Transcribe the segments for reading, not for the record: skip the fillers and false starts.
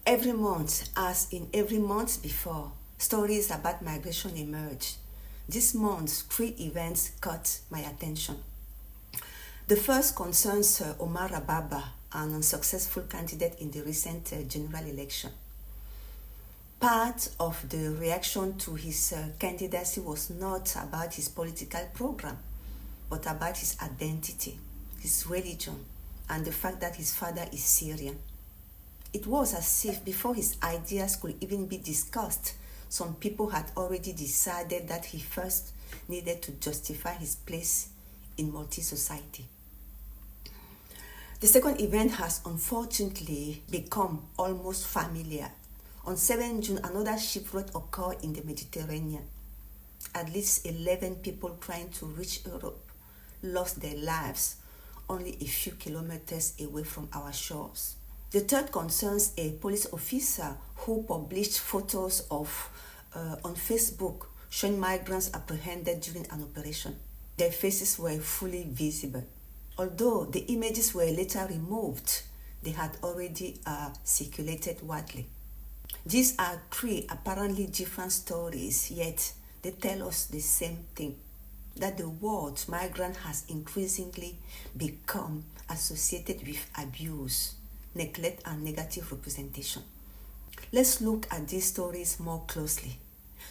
Every month, as in every month before, stories about migration emerge. This month, 3 events caught my attention. The first concerns Omar Ababa, an unsuccessful candidate in the recent general election. Part of the reaction to his candidacy was not about his political program, but about his identity, his religion, and the fact that his father is Syrian. It was as if before his ideas could even be discussed, some people had already decided that he first needed to justify his place in Maltese society. The second event has unfortunately become almost familiar. On 7 June, another shipwreck occurred in the Mediterranean. At least 11 people trying to reach Europe lost their lives only a few kilometers away from our shores. The third concerns a police officer who published photos on Facebook showing migrants apprehended during an operation. Their faces were fully visible. Although the images were later removed, they had already circulated widely. These are 3 apparently different stories, yet they tell us the same thing, that the word migrant has increasingly become associated with abuse, neglect, and negative representation. Let's look at these stories more closely.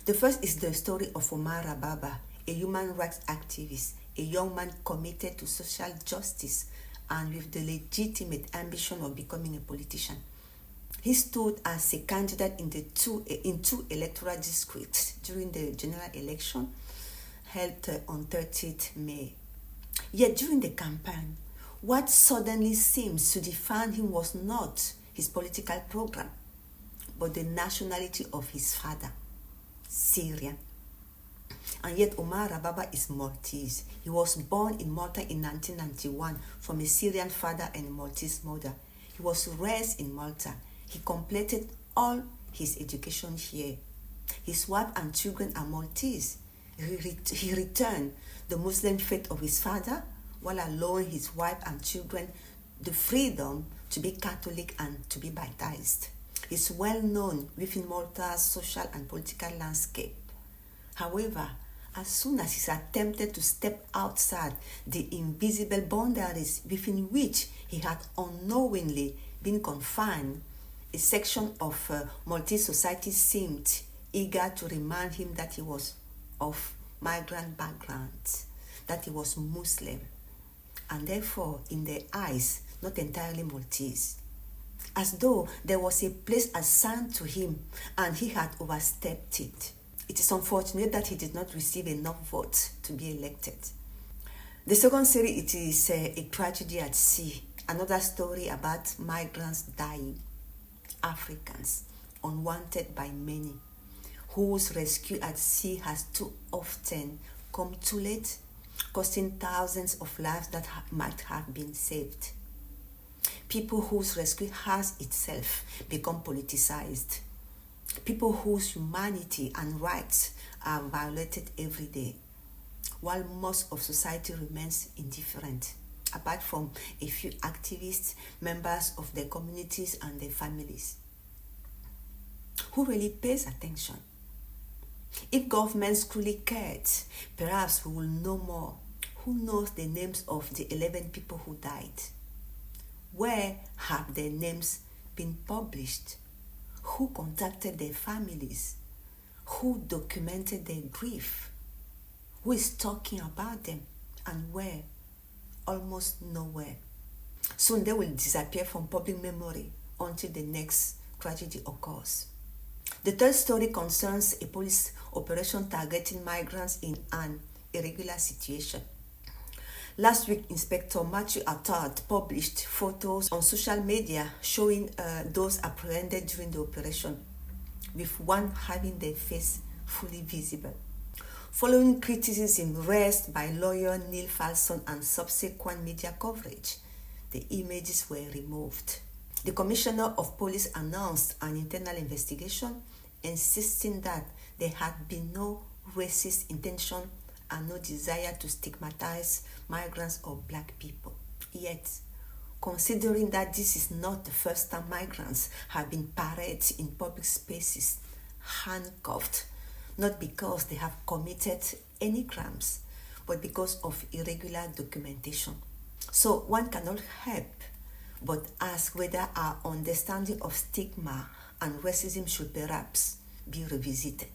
The first is the story of Omar Ababa, a human rights activist, a young man committed to social justice and with the legitimate ambition of becoming a politician. He stood as a candidate in two electoral districts during the general election held on 30th May. Yet during the campaign, what suddenly seems to define him was not his political program, but the nationality of his father, Syrian. And yet Omar Ababa is Maltese. He was born in Malta in 1991 from a Syrian father and a Maltese mother. He was raised in Malta. He completed all his education here. His wife and children are Maltese. He returned the Muslim faith of his father while allowing his wife and children the freedom to be Catholic and to be baptized. He's well known within Malta's social and political landscape. However, as soon as he's attempted to step outside the invisible boundaries within which he had unknowingly been confined, a section of Maltese society seemed eager to remind him that he was of migrant background, that he was Muslim, and therefore, in their eyes, not entirely Maltese, as though there was a place assigned to him and he had overstepped it. It is unfortunate that he did not receive enough votes to be elected. The second series, it is a tragedy at sea, another story about migrants dying, Africans, unwanted by many, whose rescue at sea has too often come too late, costing thousands of lives that might have been saved. People whose rescue has itself become politicized. People whose humanity and rights are violated every day, while most of society remains indifferent, apart from a few activists, members of their communities and their families. Who really pays attention? If governments truly cared, perhaps we will know more. Who knows the names of the 11 people who died? Where have their names been published? Who contacted their families? Who documented their grief? Who is talking about them? And where? Almost nowhere. Soon they will disappear from public memory until the next tragedy occurs. The third story concerns a police operation targeting migrants in an irregular situation. Last week, Inspector Matthew Attard published photos on social media showing those apprehended during the operation, with one having their face fully visible. Following criticism raised by lawyer Neil Falson and subsequent media coverage, the images were removed. The Commissioner of Police announced an internal investigation, insisting that there had been no racist intention and no desire to stigmatize migrants or black people. Yet, considering that this is not the first time migrants have been paraded in public spaces, handcuffed, not because they have committed any crimes, but because of irregular documentation. So one cannot help but ask whether our understanding of stigma and racism should perhaps be revisited.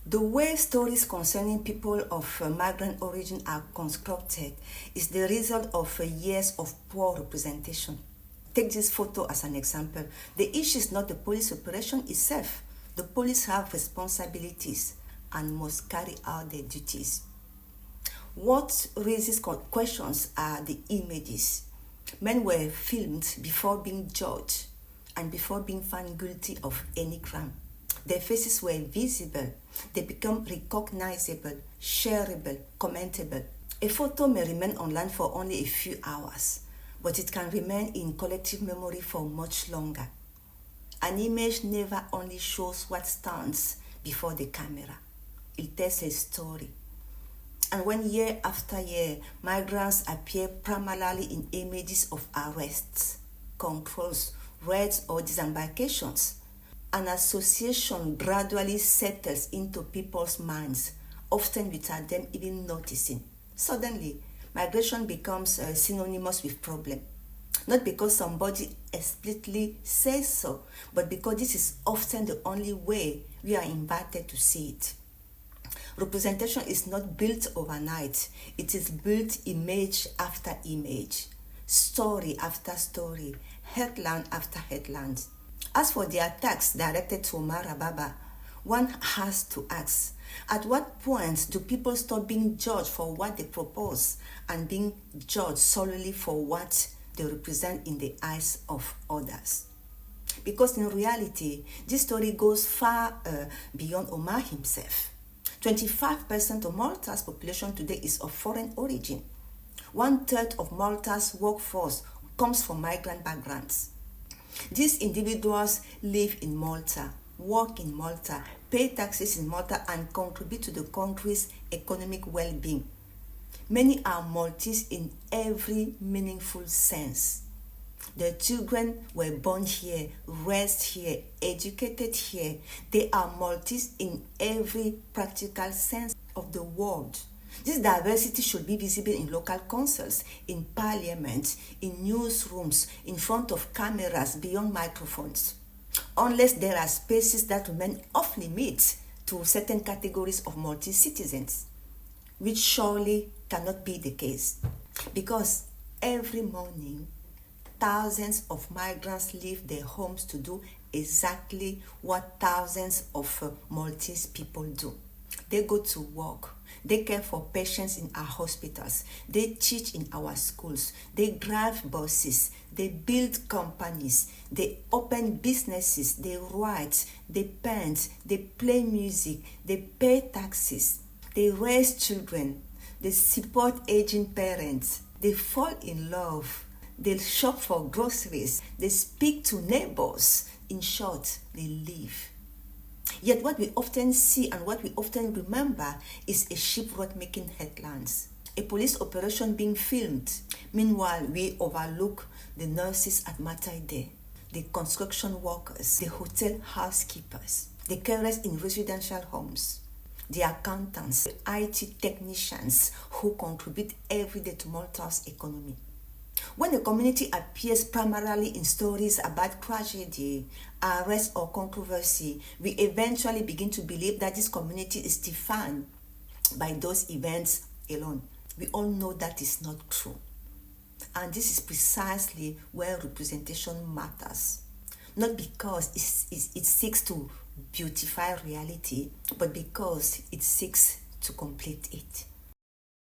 The way stories concerning people of migrant origin are constructed is the result of years of poor representation. Take this photo as an example. The issue is not the police operation itself. The police have responsibilities and must carry out their duties. What raises questions are the images. Men were filmed before being judged and before being found guilty of any crime. Their faces were visible. They become recognizable, shareable, commentable. A photo may remain online for only a few hours, but it can remain in collective memory for much longer. An image never only shows what stands before the camera. It tells a story. And when year after year, migrants appear primarily in images of arrests, controls, raids, or disembarkations, an association gradually settles into people's minds, often without them even noticing. Suddenly, migration becomes synonymous with problem. Not because somebody explicitly says so, but because this is often the only way we are invited to see it. Representation is not built overnight. It is built image after image, story after story, headline after headline. As for the attacks directed to Omar Ababa, one has to ask, at what point do people stop being judged for what they propose and being judged solely for what they represent in the eyes of others? Because in reality, this story goes far beyond Omar himself. 25% of Malta's population today is of foreign origin. 1/3 of Malta's workforce comes from migrant backgrounds. These individuals live in Malta, work in Malta, pay taxes in Malta, and contribute to the country's economic well-being. Many are Maltese in every meaningful sense. Their children were born here, raised here, educated here. They are Maltese in every practical sense of the word. This diversity should be visible in local councils, in parliament, in newsrooms, in front of cameras, beyond microphones. Unless there are spaces that remain off limits to certain categories of Maltese citizens, which surely cannot be the case. Because every morning, thousands of migrants leave their homes to do exactly what thousands of Maltese people do. They go to work. They care for patients in our hospitals. They teach in our schools. They drive buses. They build companies. They open businesses. They write. They paint. They play music. They pay taxes. They raise children. They support aging parents. They fall in love. They shop for groceries. They speak to neighbors. In short, they live. Yet what we often see and what we often remember is a shipwreck making headlines, a police operation being filmed. Meanwhile, we overlook the nurses at Mater Dei, the construction workers, the hotel housekeepers, the carers in residential homes, the accountants, the IT technicians who contribute every day to Malta's economy. When a community appears primarily in stories about tragedy, arrest, or controversy, we eventually begin to believe that this community is defined by those events alone. We all know that is not true. And this is precisely where representation matters. Not because it seeks to beautify reality, but because it seeks to complete it.